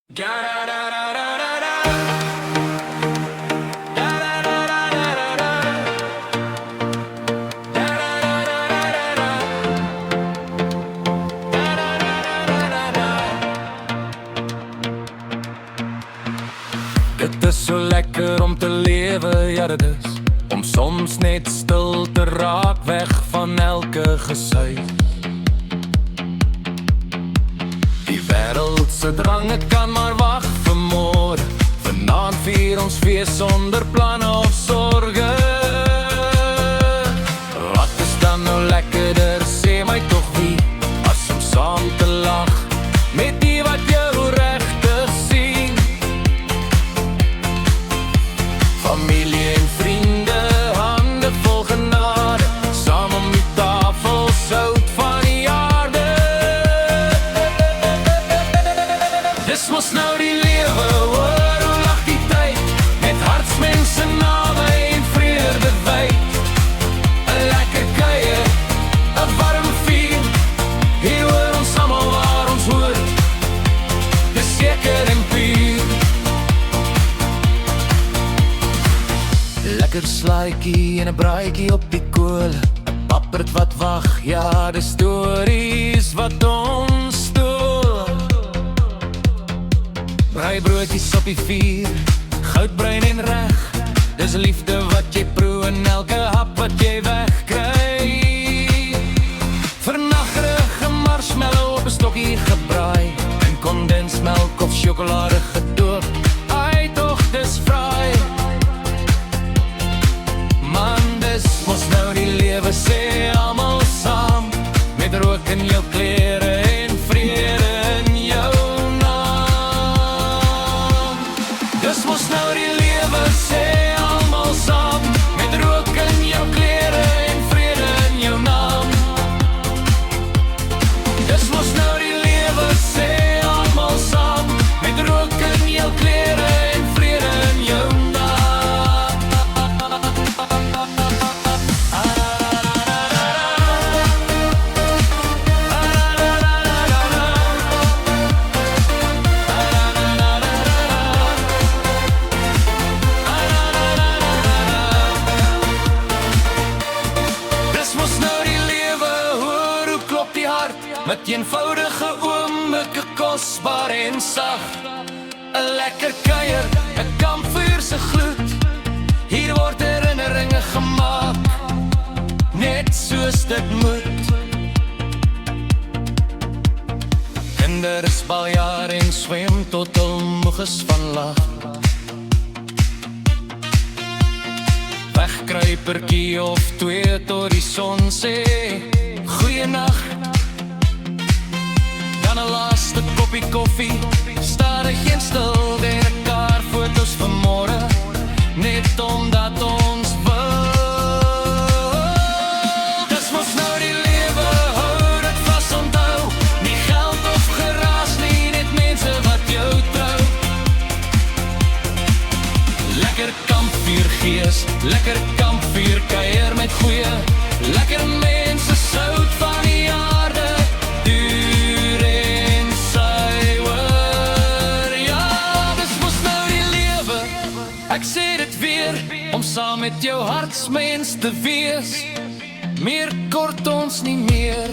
Dit is so lekker om te lewe, ja dit is om soms net stil te raak, weg van elke gesuis. Die wêreld se drang, het kan maar wag vir môre. Vanaand vier ons fees sonder planne of sorge. Wat is dan nou lekkerder, sê my tog wie, as om saam te lag met die wat jou regtig sien. Familie en vriende, hande vol genade, saam om die tafel, sout van die aarde. Dis mos nou die lewe, hoor hoe lag die tyd, met hartsmense name en vrede wyd. 'n lekker kuier, 'n warm vuur, hier hoor ons almal waar ons hoort. Dis seker en puur. Lekker slaaitjie en 'n braaitjie op die kool, 'n papperd wat wag, ja, die stories wat ons stoel. Braaibroodjies op die vuur, goudbruin en reg, dis liefde wat jy proe en elke hap wat jy wegkry. Vernagrige marshmallow op 'n stokkie gebraai, en kondensmelk of sjokolade gedoop, ai tog dis fraai. Man, dis mos nou die lewe, sê almal saam, met rook in jou klere en vrede in jou naam. Dis mos nou die lewe, sê almal saam, met rook in jou klere en vrede in jou naam. Dis mos nou die lewe, sê almal saam, met rook in jou klere en vrede in jou naam. Met eenvoudige oomblikke, kosbaar en sag. 'n lekker kuier, 'n kampvuur se gloed, hier word herinneringe gemaak, net soos dit moet. Kinders baljaar en swem tot hul moeg is van lag. Wegkruipertjie of twee tot die son sê goeienag. Dan 'n laaste koppie koffie, stadig en stil, en 'n paar foto's van môre, net omdat ons wil. Dis mos nou die lewe, hou dit vas, onthou, nie geld of geraas nie, net mense wat jou trou. Lekker kampvuur gees, lekker kampvuur kuier met goeie, lekker mense, sout van die aarde, duur en suiwer. Ja, dis mos nou die lewe, ek sê dit weer, om saam met jou hartsmens te wees. Meer kort ons nie meer.